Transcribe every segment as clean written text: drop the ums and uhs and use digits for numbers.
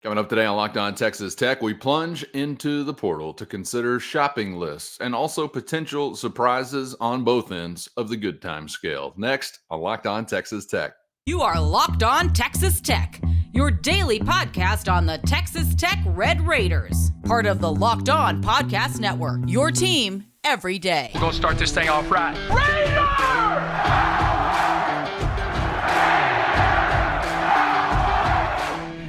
Coming up today on Locked On Texas Tech, we plunge into the portal to consider shopping lists and also potential surprises on both ends of the good time scale. Next on Locked On Texas Tech. You are Locked On Texas Tech, your daily podcast on the Texas Tech Red Raiders, part of the Locked On Podcast Network, your team every day. We're going to start this thing off right. Raider!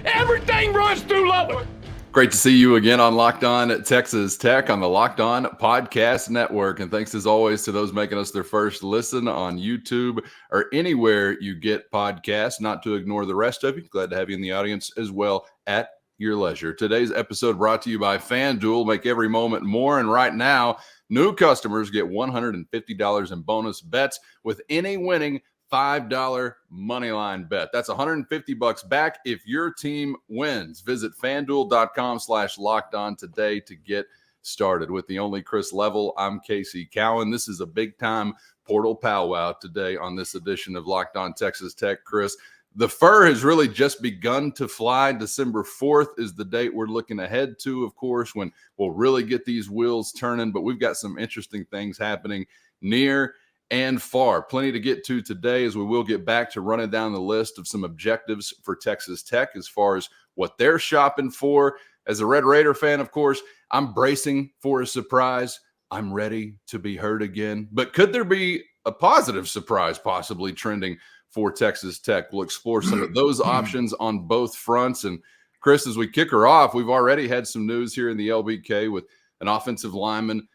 Everything runs through Lubbock. Great to see you again on Locked On Texas Tech on the Locked On Podcast Network. And thanks as always to those making us their first listen on YouTube or anywhere you get podcasts, not to ignore the rest of you. Glad to have you in the audience as well at your leisure. Today's episode brought to you by FanDuel. Make every moment more. And right now, new customers get $150 in bonus bets with any winning $5 moneyline bet. That's $150 back if your team wins. Visit FanDuel.com/lockedon today to get started. With the only Chris Level, I'm Casey Cowan. This is a big-time portal powwow today on this edition of Locked On Texas Tech. Chris, the fur has really just begun to fly. December 4th is the date we're looking ahead to, of course, when we'll really get these wheels turning. But we've got some interesting things happening near and far. Plenty to get to today, as we will get back to running down the list of some objectives for Texas Tech as far as what they're shopping for. As a Red Raider fan, of course, I'm bracing for a surprise. I'm ready to be heard again. But could there be a positive surprise possibly trending for Texas Tech? We'll explore some of those options on both fronts. And Chris, as we kick her off, we've already had some news here in the LBK with an offensive lineman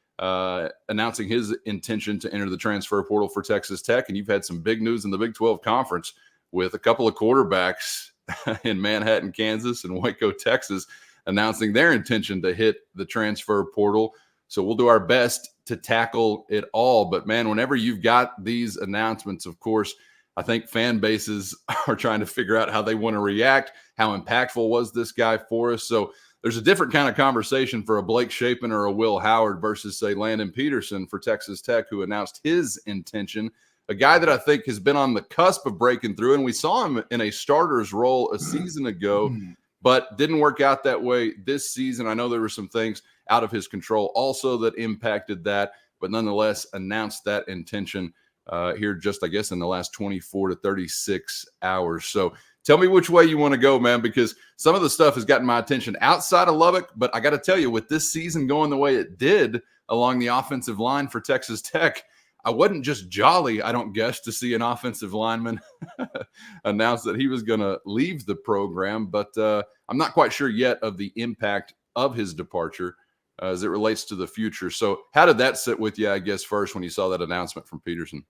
announcing his intention to enter the transfer portal for Texas Tech. And you've had some big news in the Big 12 Conference with a couple of quarterbacks in Manhattan, Kansas and Waco, Texas, announcing their intention to hit the transfer portal. So we'll do our best to tackle it all. But, man, whenever you've got these announcements, of course, I think fan bases are trying to figure out how they want to react. How impactful was this guy for us? So there's a different kind of conversation for a Blake Shapen or a Will Howard versus, say, Landon Peterson for Texas Tech, who announced his intention, a guy that I think has been on the cusp of breaking through. And we saw him in a starter's role a season ago, but didn't work out that way this season. I know there were some things out of his control also that impacted that, but nonetheless announced that intention here just, I guess, in the last 24 to 36 hours. So tell me which way you want to go, man, because some of the stuff has gotten my attention outside of Lubbock. But I got to tell you, with this season going the way it did along the offensive line for Texas Tech, I wasn't just jolly, I don't guess, to see an offensive lineman announce that he was going to leave the program. But I'm not quite sure yet of the impact of his departure as it relates to the future. So how did that sit with you, I guess, first when you saw that announcement from Peterson?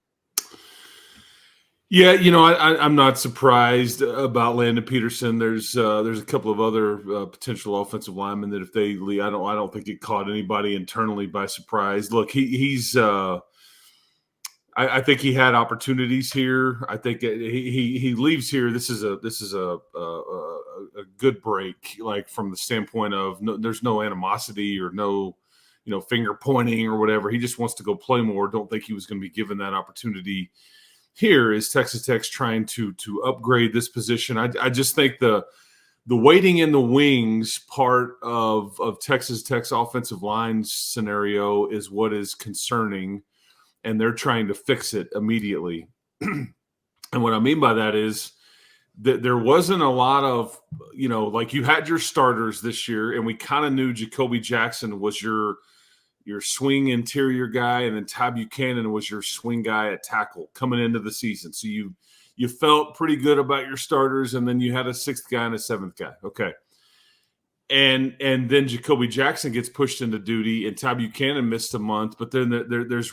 Yeah, I'm not surprised about Landon Peterson. There's a couple of other potential offensive linemen that if they leave, I don't think it caught anybody internally by surprise. Look, he's I think he had opportunities here. I think he leaves here. This is a good break, like from the standpoint of there's no animosity or no finger pointing or whatever. He just wants to go play more. Don't think he was going to be given that opportunity. Here is Texas Tech's trying to upgrade this position. I just think the waiting in the wings part of Texas Tech's offensive line scenario is what is concerning, and they're trying to fix it immediately. And what I mean by that is that there wasn't a lot of, like you had your starters this year, and we kind of knew Jacoby Jackson was your swing interior guy, and then Ty Buchanan was your swing guy at tackle coming into the season. So you felt pretty good about your starters, and then you had a sixth guy and a seventh guy. Okay. And then Jacoby Jackson gets pushed into duty, and Ty Buchanan missed a month, but then there's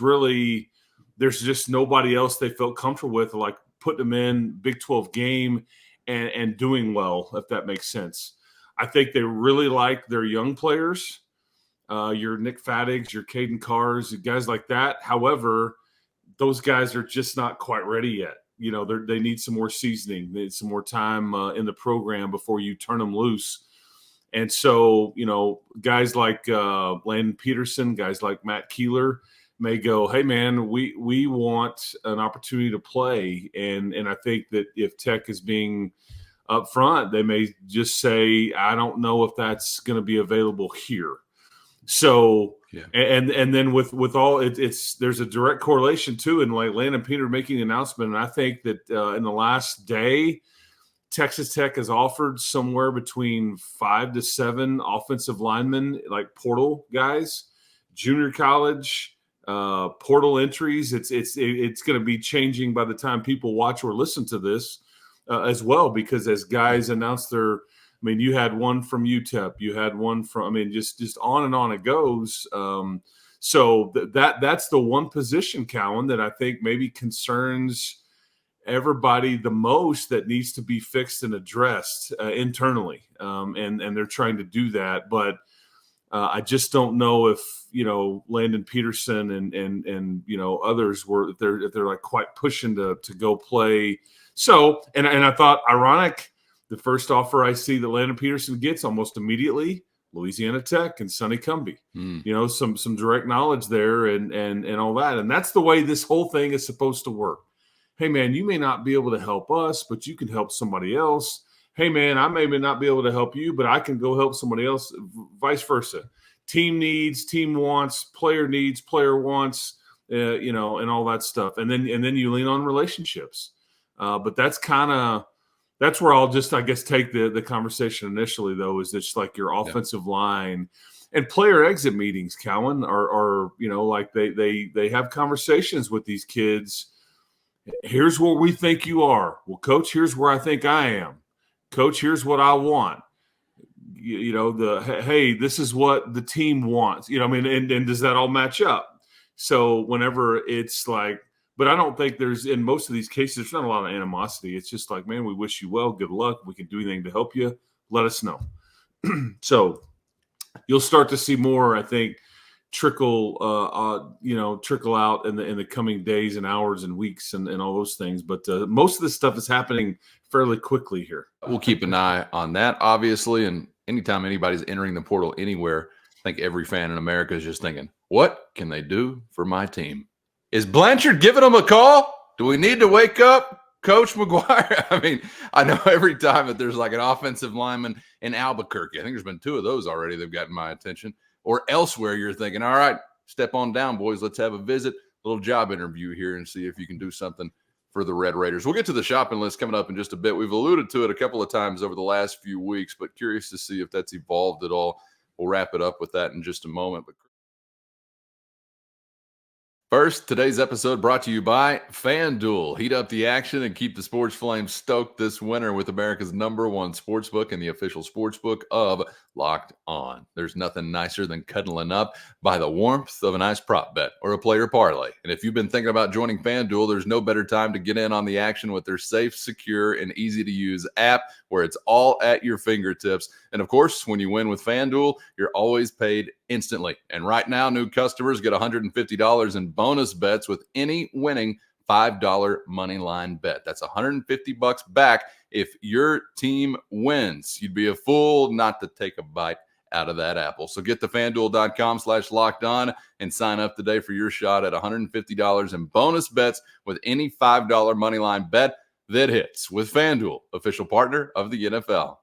just nobody else they felt comfortable with, like putting them in Big 12 game and doing well, if that makes sense. I think they really like their young players. Your Nick Fatigs, your Caden Carrs, guys like that. However, those guys are just not quite ready yet. They need some more seasoning. They need some more time in the program before you turn them loose. And so, guys like Landon Peterson, guys like Matt Keeler may go, hey, man, we want an opportunity to play. And I think that if Tech is being up front, they may just say, I don't know if that's going to be available here. So, and then with all it's there's a direct correlation too. And like Landon Peter making an announcement. And I think that in the last day, Texas Tech has offered somewhere between 5 to 7 offensive linemen, like portal guys, junior college, portal entries. It's going to be changing by the time people watch or listen to this as well, because as guys announce their, I mean, you had one from UTEP, you had one from, I mean, just on and on it goes. So that's the one position, Cowan, that I think maybe concerns everybody the most, that needs to be fixed and addressed internally. And they're trying to do that. But I just don't know if, Landon Peterson and others if they're like quite pushing to go play. So, and I thought ironic, the first offer I see that Landon Peterson gets almost immediately, Louisiana Tech and Sonny Cumbie. Some direct knowledge there and all that. And that's the way this whole thing is supposed to work. Hey, man, you may not be able to help us, but you can help somebody else. Hey, man, I may not be able to help you, but I can go help somebody else, vice versa. Team needs, team wants, player needs, player wants, and all that stuff. And then you lean on relationships. But that's where I'll just, I guess, take the conversation initially, though, is just like your offensive line and player exit meetings, Cowan, are like they have conversations with these kids. Here's where we think you are. Well, coach, here's where I think I am. Coach, here's what I want. Hey, this is what the team wants. And does that all match up? So whenever it's like, but I don't think there's, in most of these cases, there's not a lot of animosity. It's just like, man, we wish you well. Good luck. We can do anything to help you. Let us know. So you'll start to see more, I think, trickle out in the coming days and hours and weeks and all those things. But most of this stuff is happening fairly quickly here. We'll keep an eye on that, obviously. And anytime anybody's entering the portal anywhere, I think every fan in America is just thinking, what can they do for my team? Is Blanchard giving them a call? Do we need to wake up Coach McGuire? I mean, I know every time that there's like an offensive lineman in Albuquerque, I think there's been 2 of those already that have gotten my attention, or elsewhere, you're thinking, all right, step on down, boys. Let's have a visit, a little job interview here and see if you can do something for the Red Raiders. We'll get to the shopping list coming up in just a bit. We've alluded to it a couple of times over the last few weeks, but curious to see if that's evolved at all. We'll wrap it up with that in just a moment. But first, today's episode brought to you by FanDuel. Heat up the action and keep the sports flames stoked this winter with America's #1 sportsbook and the official sportsbook of Locked On. There's nothing nicer than cuddling up by the warmth of a nice prop bet or a player parlay. And if you've been thinking about joining FanDuel, there's no better time to get in on the action with their safe, secure, and easy-to-use app where it's all at your fingertips. And of course, when you win with FanDuel, you're always paid instantly. And right now, new customers get $150 in bonus bets with any winning $5 money line bet. That's $150 back if your team wins. You'd be a fool not to take a bite out of that apple. So get to FanDuel.com/lockedon and sign up today for your shot at $150 in bonus bets with any $5 money line bet that hits with FanDuel, official partner of the NFL.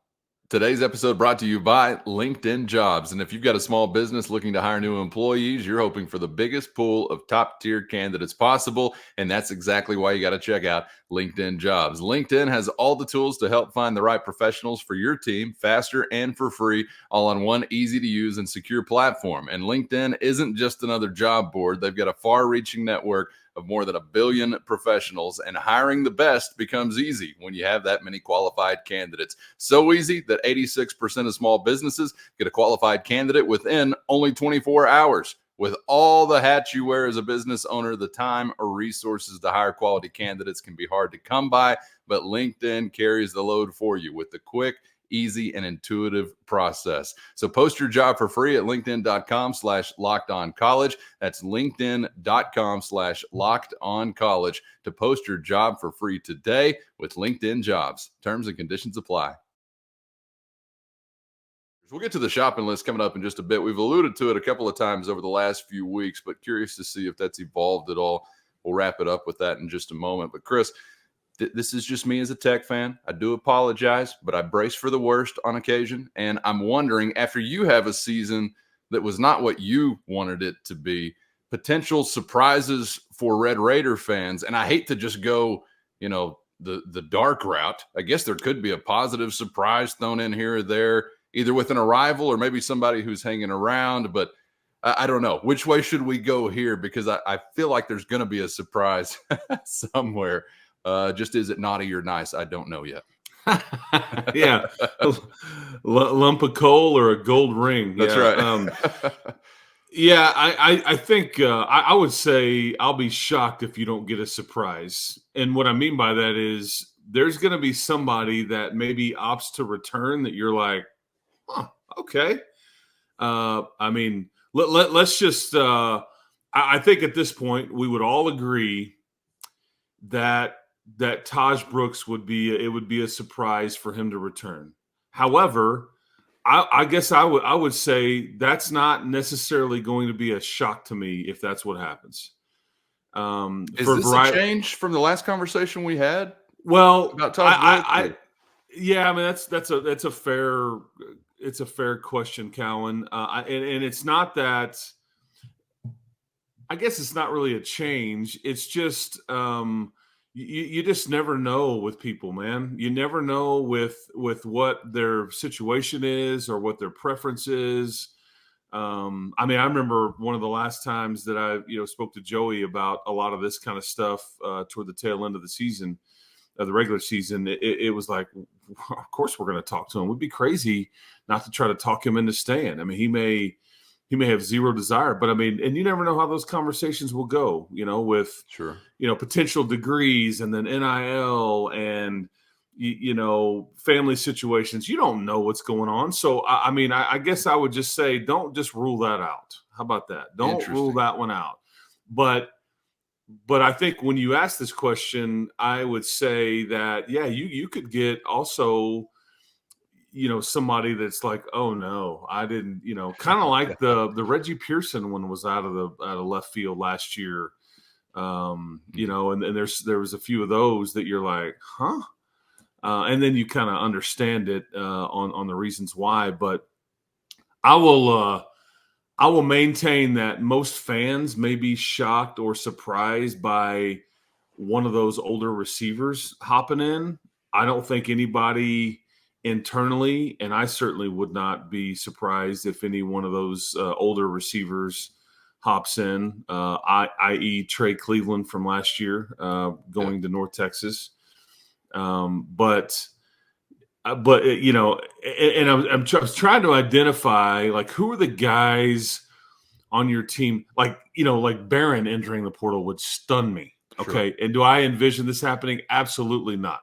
Today's episode brought to you by LinkedIn Jobs. And if you've got a small business looking to hire new employees, you're hoping for the biggest pool of top-tier candidates possible. And that's exactly why you got to check out LinkedIn Jobs. LinkedIn has all the tools to help find the right professionals for your team faster and for free, all on one easy-to-use and secure platform. And LinkedIn isn't just another job board. They've got a far-reaching network of more than 1 billion professionals, and hiring the best becomes easy when you have that many qualified candidates. So easy that 86% of small businesses get a qualified candidate within only 24 hours. With all the hats you wear as a business owner, the time or resources to hire quality candidates can be hard to come by, but LinkedIn carries the load for you with the quick, easy, and intuitive process. So post your job for free at linkedin.com/lockedoncollege. That's linkedin.com/lockedoncollege to post your job for free today with LinkedIn Jobs. Terms and conditions apply. We'll get to the shopping list coming up in just a bit. We've alluded to it a couple of times over the last few weeks, but curious to see if that's evolved at all. We'll wrap it up with that in just a moment. But Chris, this is just me as a Tech fan. I do apologize, but I brace for the worst on occasion. And I'm wondering, after you have a season that was not what you wanted it to be, potential surprises for Red Raider fans. And I hate to just go, the dark route. I guess there could be a positive surprise thrown in here or there, either with an arrival or maybe somebody who's hanging around. But I don't know. Which way should we go here? Because I feel like there's going to be a surprise somewhere. Just is it naughty or nice? I don't know yet. Yeah. Lump of coal or a gold ring. That's right. Yeah, I think I would say I'll be shocked if you don't get a surprise. And what I mean by that is there's going to be somebody that maybe opts to return that you're like, okay. Let's just I think at this point we would all agree that Taj Brooks would be a surprise for him to return. However, I guess I would say that's not necessarily going to be a shock to me if that's what happens. Is this a change from the last conversation we had? Well, about Taj Brooks? Yeah, I mean that's a fair question, Cowan, and it's not that. I guess it's not really a change. It's just you just never know with people, man. You never know with what their situation is or what their preference is. I remember one of the last times that I spoke to Joey about a lot of this kind of stuff toward the tail end of the season, the regular season. It was like, of course we're going to talk to him. It would be crazy not to try to talk him into staying. I mean, he may have zero desire, but and you never know how those conversations will go, with, sure, potential degrees and then NIL and, family situations. You don't know what's going on. So, I guess I would just say, don't just rule that out. How about that? Don't rule that one out. But I think when you ask this question, I would say that, yeah, you could get also, somebody that's like, oh no, I didn't, kind of like the Reggie Pearson one was out of left field last year. And there was a few of those that you're like, huh? And then you kind of understand it on the reasons why. But I will maintain that most fans may be shocked or surprised by one of those older receivers hopping in. I don't think anybody internally, and I certainly would not be surprised if any one of those older receivers hops in, i.e. Trey Cleveland from last year going to North Texas. But I was trying to identify, like, who are the guys on your team, like Barron entering the portal would stun me. Okay. Sure. And do I envision this happening? Absolutely not.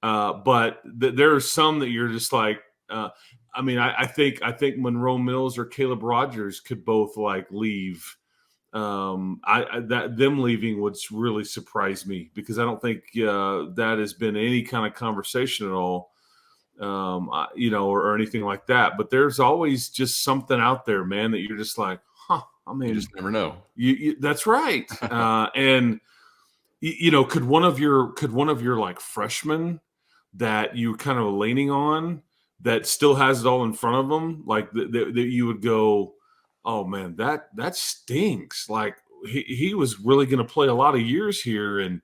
But there are some that you're just like, I think Monroe Mills or Caleb Rogers could both like leave. That them leaving would really surprise me because I don't think that has been any kind of conversation at all, or anything like that. But there's always just something out there, man, that you're just like, you just never know. That's right. And could one of your like freshmen that you kind of leaning on that still has it all in front of them, like that you would go, oh man, that stinks. Like he was really going to play a lot of years here. And,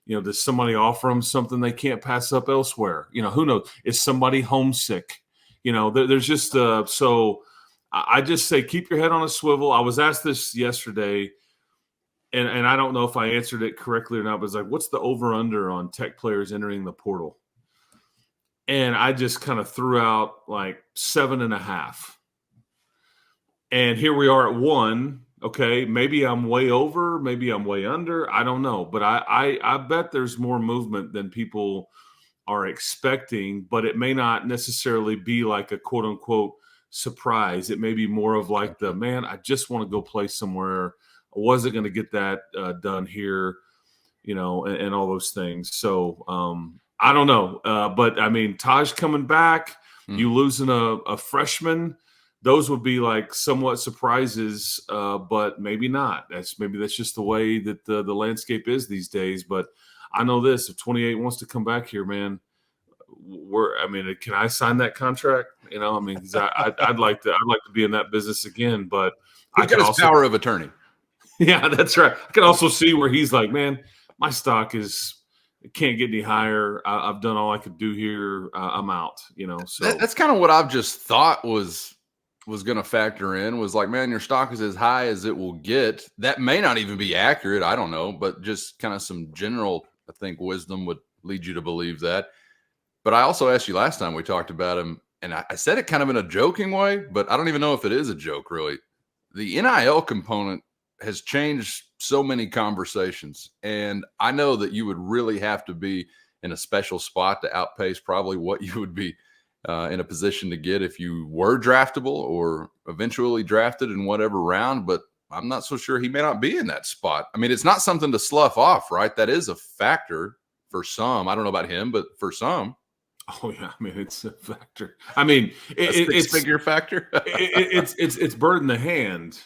does somebody offer him something they can't pass up elsewhere? Who knows? Is somebody homesick? There's just, so I just say, keep your head on a swivel. I was asked this yesterday and I don't know if I answered it correctly or not, but it's like, what's the over under on Tech players entering the portal? And I just kind of threw out like 7.5. And here we are at 1. Okay, maybe I'm way over, maybe I'm way under. I don't know. But I bet there's more movement than people are expecting, but it may not necessarily be like a quote unquote surprise. It may be more of like man, I just want to go play somewhere. I wasn't going to get that done here, and all those things. So I don't know. But Taj coming back, you losing a freshman, those would be like somewhat surprises, but maybe not. That's just the way that the landscape is these days. But I know this: if 28 wants to come back here, man, can I sign that contract? You know, I mean, 'cause I'd like to be in that business again, but He's got his power of attorney. Yeah, that's right. I can also see where he's like, man, my stock can't get any higher. I've done all I could do here. I'm out. You know, so That's kind of what I've just thought was going to factor in, was like, man, your stock is as high as it will get. That may not even be accurate. I don't know, but just kind of some general, I think, wisdom would lead you to believe that. But I also asked you last time we talked about him, and I said it kind of in a joking way, but I don't even know if it is a joke, really. The NIL component has changed so many conversations, and I know that you would really have to be in a special spot to outpace probably what you would be in a position to get if you were draftable or eventually drafted in whatever round, but I'm not so sure he may not be in that spot. I mean, it's not something to slough off, right? That is a factor for some. I don't know about him, but for some. Oh yeah, I mean, it's a factor. I mean, it's figure factor. it's bird in the hand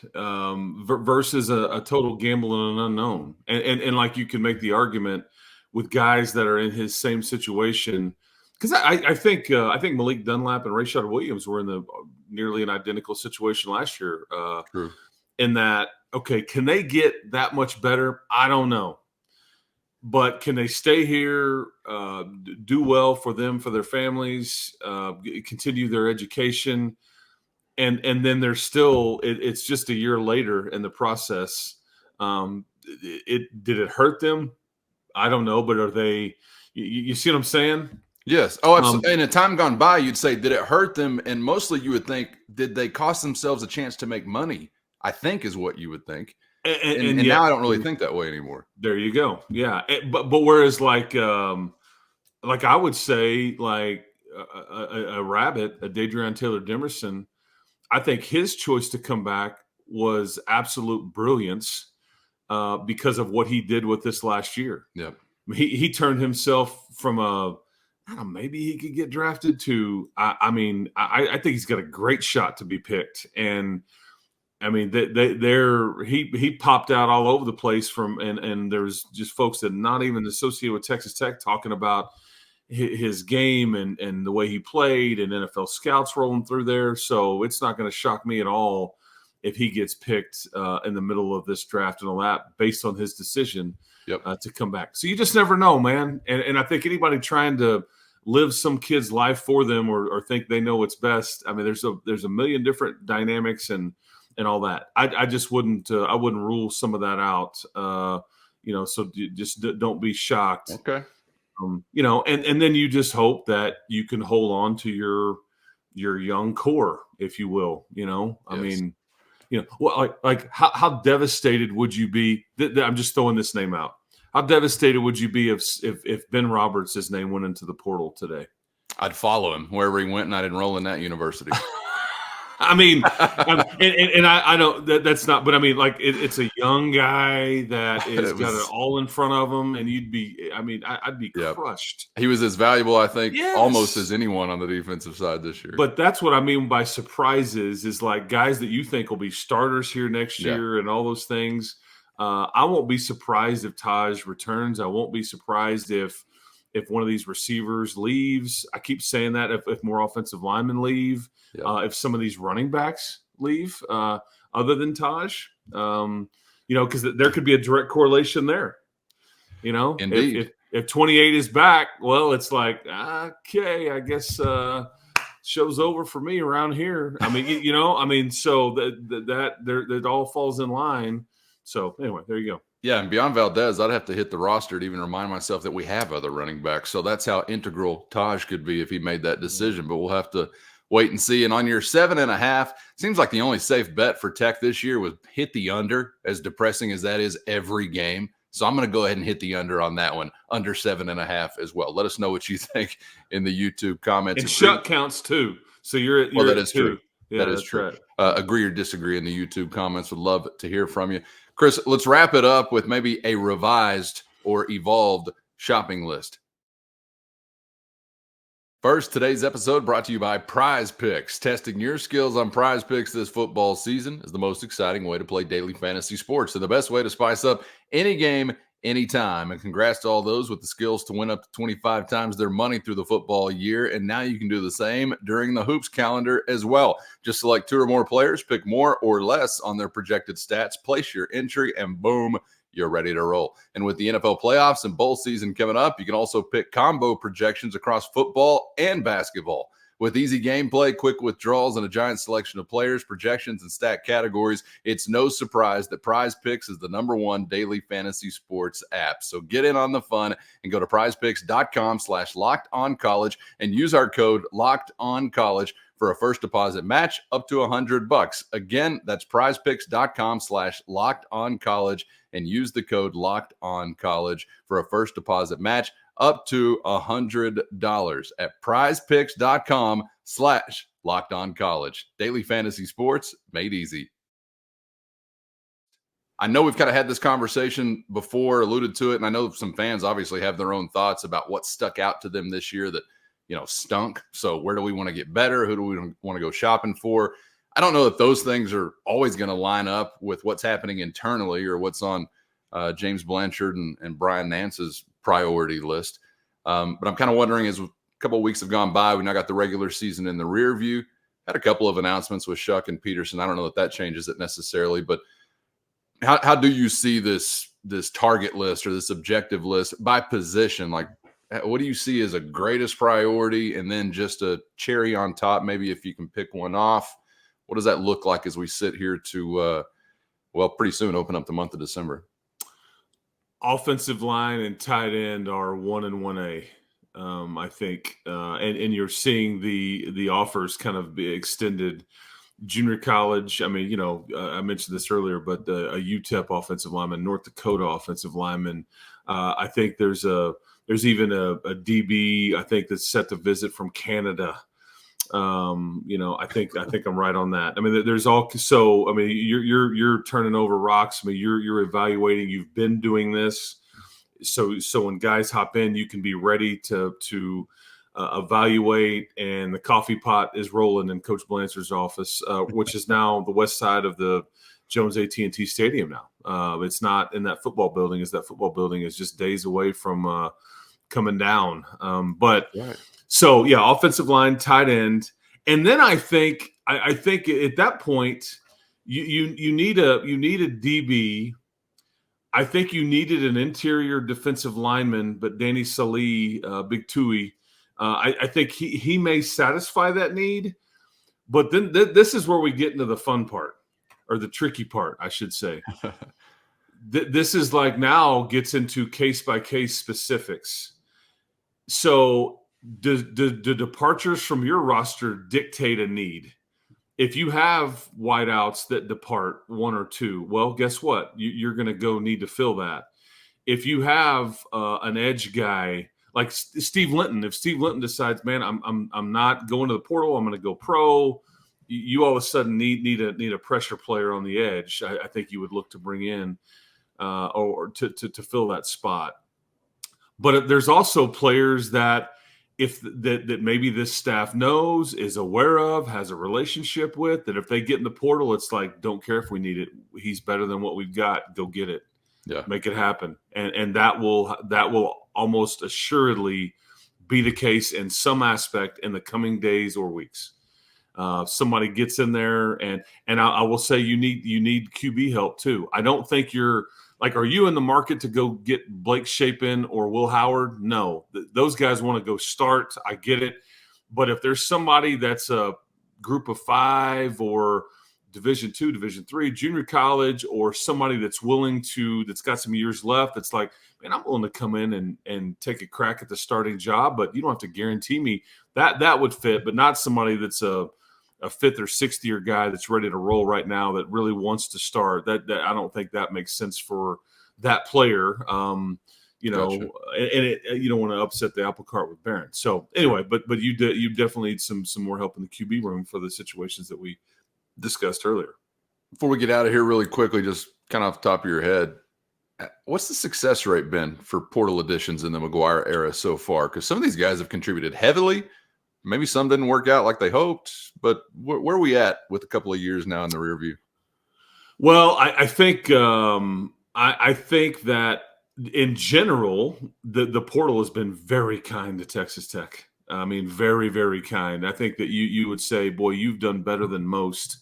versus a total gamble and an unknown. And like, you can make the argument with guys that are in his same situation, because I think Malik Dunlap and Rashad Williams were in the nearly an identical situation last year. True. In that, okay, can they get that much better? I don't know. But can they stay here, do well for them, for their families, continue their education, and then they're still, it's just a year later in the process. Did it hurt them? I don't know, but are they? You see what I'm saying? Yes. Oh, in a time gone by, you'd say, did it hurt them? And mostly, you would think, did they cost themselves a chance to make money? I think is what you would think. And yeah, now I don't really think that way anymore. There you go. Yeah. But whereas like I would say, like a Rabbit, a Dadrian Taylor Demerson, I think his choice to come back was absolute brilliance because of what he did with this last year. Yep. He turned himself from maybe he could get drafted to, I think he's got a great shot to be picked. And I mean, he popped out all over the place and there was just folks that not even associated with Texas Tech talking about his game and the way he played, and NFL scouts rolling through there. So it's not going to shock me at all if he gets picked in the middle of this draft and all that, based on his decision to come back. So you just never know, man. And I think anybody trying to live some kid's life for them or think they know what's best, I mean, there's a million different dynamics and all that. I just wouldn't rule some of that out. So just don't be shocked. Okay. And then you just hope that you can hold on to your young core, if you will. Yes. I mean, like how devastated would you be? I'm just throwing this name out. How devastated would you be if Ben Roberts' name went into the portal today? I'd follow him wherever he went, and I'd enroll in that university. I mean, and I know that's not, but I mean, like it's a young guy that is got it all in front of him, and I'd be crushed. He was as valuable, I think, almost as anyone on the defensive side this year. But that's what I mean by surprises, is like guys that you think will be starters here next year and all those things. I won't be surprised if Taj returns. I won't be surprised if one of these receivers leaves. I keep saying that if more offensive linemen leave, if some of these running backs leave, other than Taj, because there could be a direct correlation there. Indeed. If 28 is back, well, it's like, okay, I guess show's over for me around here. I mean, so that all falls in line. So anyway, there you go. Yeah, and beyond Valdez, I'd have to hit the roster to even remind myself that we have other running backs. So that's how integral Taj could be if he made that decision. But we'll have to wait and see. And on your 7.5, seems like the only safe bet for Tech this year was hit the under, as depressing as that is every game. So I'm going to go ahead and hit the under on that one, under 7.5 as well. Let us know what you think in the YouTube comments. And shut counts too. So you're well, that at is 2. true. Yeah, that is true. Right. Agree or disagree in the YouTube comments. Would love to hear from you. Chris, let's wrap it up with maybe a revised or evolved shopping list. First, today's episode brought to you by PrizePicks. Testing your skills on PrizePicks this football season is the most exciting way to play daily fantasy sports, and the best way to spice up any game anytime. And congrats to all those with the skills to win up to 25 times their money through the football year. And now you can do the same during the hoops calendar as well. Just select 2 or more players, pick more or less on their projected stats, place your entry, and boom, you're ready to roll. And with the NFL playoffs and bowl season coming up, you can also pick combo projections across football and basketball. With easy gameplay, quick withdrawals, and a giant selection of players, projections, and stat categories, it's no surprise that PrizePicks is the #1 daily fantasy sports app. So get in on the fun and go to prizepicks.com/lockedoncollege and use our code LOCKEDONCollege for a first deposit match up to $100. Again, that's prizepicks.com/lockedoncollege and use the code LOCKEDONCollege for a first deposit match up to $100 at prizepicks.com/lockedoncollege. Daily fantasy sports made easy. I know we've kind of had this conversation before, alluded to it, and I know some fans obviously have their own thoughts about what stuck out to them this year that, stunk. So where do we want to get better? Who do we want to go shopping for? I don't know that those things are always going to line up with what's happening internally or what's on James Blanchard and Brian Nance's priority list. But I'm kind of wondering, as a couple of weeks have gone by, we now got the regular season in the rear view. Had a couple of announcements with Shuck and Peterson. I don't know that changes it necessarily, but how do you see this target list or this objective list by position? Like, what do you see as a greatest priority, and then just a cherry on top, maybe if you can pick one off? What does that look like as we sit here to, pretty soon open up the month of December? Offensive line and tight end are 1 and 1A, I think, and you're seeing the offers kind of be extended. Junior college, I mean, I mentioned this earlier, but a UTEP offensive lineman, North Dakota offensive lineman. I think there's even a DB, I think, that's set to visit from Canada. I think I'm right on that. I mean, there's all, so, I mean, you're turning over rocks. I mean, you're evaluating, you've been doing this. So when guys hop in, you can be ready to evaluate, and the coffee pot is rolling in Coach Blanchard's office, which is now the west side of the Jones AT&T Stadium now. It's not in that football building, as that football building is just days away from coming down. But right. So, yeah, offensive line, tight end. And then I think at that point, you need a DB. I think you needed an interior defensive lineman, but Danny Salih, Big Tui, I think he may satisfy that need. But then this is where we get into the fun part, or the tricky part, I should say. This is like now gets into case-by-case specifics. So do departures from your roster dictate a need? If you have wideouts that depart 1 or 2, well, guess what? You're going to go need to fill that. If you have an edge guy like Steve Linton, if Steve Linton decides, man, I'm not going to the portal, I'm going to go pro, you all of a sudden need a pressure player on the edge. I think you would look to bring in or to fill that spot. But there's also players that that maybe this staff knows, is aware of, has a relationship with, that if they get in the portal, it's like, don't care if we need it. He's better than what we've got. Go get it. Yeah. Make it happen. And that will almost assuredly be the case in some aspect in the coming days or weeks. Somebody gets in there, and I will say you need QB help too. I don't think you're like, are you in the market to go get Blake Shapen or Will Howard? No, those guys want to go start. I get it. But if there's somebody that's a group of 5 or Division II, Division III, junior college, or somebody that's got some years left, that's like, man, I'm willing to come in and take a crack at the starting job, but you don't have to guarantee me that would fit, but not somebody that's a 5th or 6th year guy that's ready to roll right now that really wants to start. That I don't think that makes sense for that player. Gotcha. You don't want to upset the apple cart with Barron. So anyway, but you definitely need some more help in the QB room for the situations that we discussed earlier. Before we get out of here really quickly, just kind of off the top of your head, what's the success rate been for portal additions in the McGuire era so far? Because some of these guys have contributed heavily. Maybe some didn't work out like they hoped, but where are we at with a couple of years now in the rear view? Well, I think that in general, the portal has been very kind to Texas Tech. I mean, very, very kind. I think that you would say, boy, you've done better than most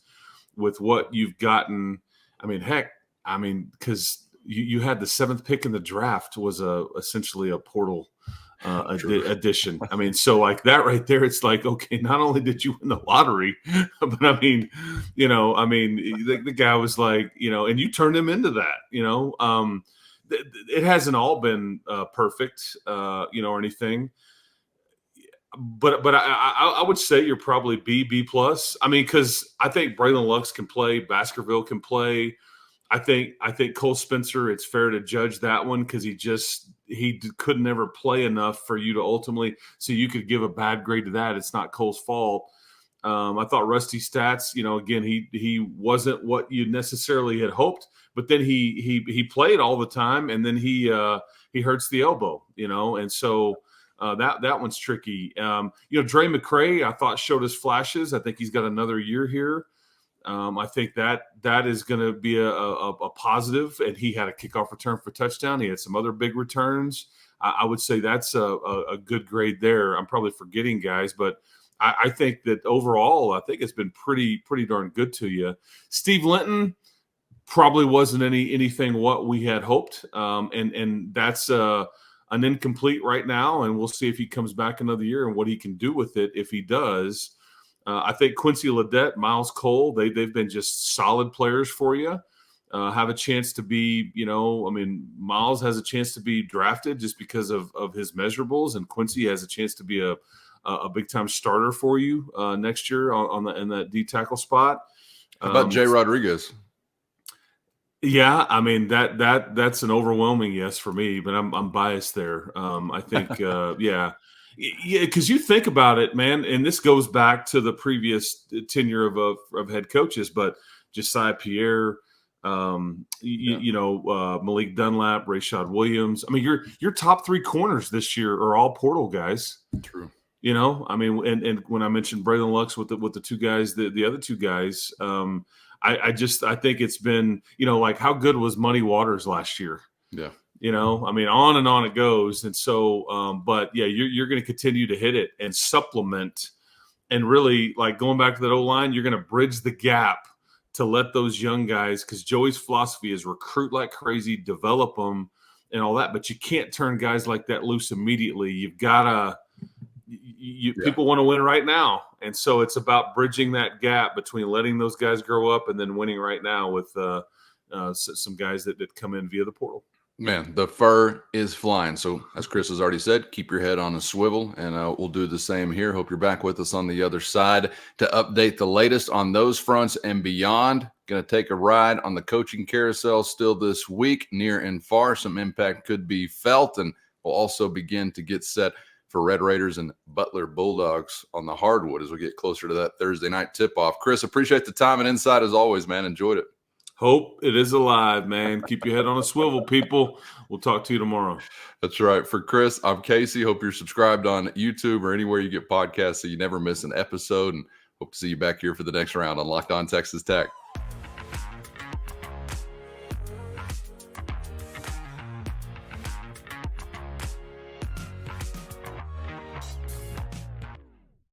with what you've gotten. I mean, heck, because you had the 7th pick in the draft was essentially a portal addition. I mean, so like that right there, it's like, okay, not only did you win the lottery, but I mean, the guy was like, and you turned him into that, it hasn't all been perfect, or anything. But I would say you're probably B plus. I mean, because I think Braylon Lux can play, Baskerville can play. I think Cole Spencer, it's fair to judge that one because he could never play enough for you to ultimately, so you could give a bad grade to that. It's not Cole's fault. I thought Rusty Stats, again, he wasn't what you necessarily had hoped, but then he played all the time, and then he hurts the elbow, and so that one's tricky. Dre McCray, I thought showed us flashes. I think he's got another year here. I think that is going to be a positive, and he had a kickoff return for touchdown. He had some other big returns. I would say that's a good grade there. I'm probably forgetting guys, but I think that overall, I think it's been pretty darn good to you. Steve Linton probably wasn't anything what we had hoped, and that's an incomplete right now, and we'll see if he comes back another year and what he can do with it if he does. I think Quincy Ledet, Miles Cole, they've been just solid players for you. Have a chance to be, Miles has a chance to be drafted just because of his measurables, and Quincy has a chance to be a big time starter for you next year in that D tackle spot. How about Jay Rodriguez? Yeah, I mean that's an overwhelming yes for me, but I'm biased there. I think yeah, because you think about it, man, and this goes back to the previous tenure of head coaches, but Josiah Pierre, Malik Dunlap, Rashad Williams. I mean, your top 3 corners this year are all portal guys. True. And when I mentioned Braylon Lux with the 2 guys, the other 2 guys, I think it's been, like how good was Muddy Waters last year? Yeah. On and on it goes. And so, but yeah, you're going to continue to hit it and supplement, and really like going back to that O-line, you're going to bridge the gap to let those young guys, because Joey's philosophy is recruit like crazy, develop them and all that, but you can't turn guys like that loose immediately. You've got to, people want to win right now. And so it's about bridging that gap between letting those guys grow up and then winning right now with some guys that come in via the portal. Man, the fur is flying. So as Chris has already said, keep your head on a swivel, and we'll do the same here. Hope you're back with us on the other side to update the latest on those fronts and beyond. Going to take a ride on the coaching carousel still this week, near and far. Some impact could be felt, and we'll also begin to get set for Red Raiders and Butler Bulldogs on the hardwood as we get closer to that Thursday night tip-off. Chris, appreciate the time and insight as always, man. Enjoyed it. Hope it is alive, man. Keep your head on a swivel, people. We'll talk to you tomorrow. That's right. For Chris, I'm Casey. Hope you're subscribed on YouTube or anywhere you get podcasts so you never miss an episode, and hope to see you back here for the next round on Locked On Texas Tech.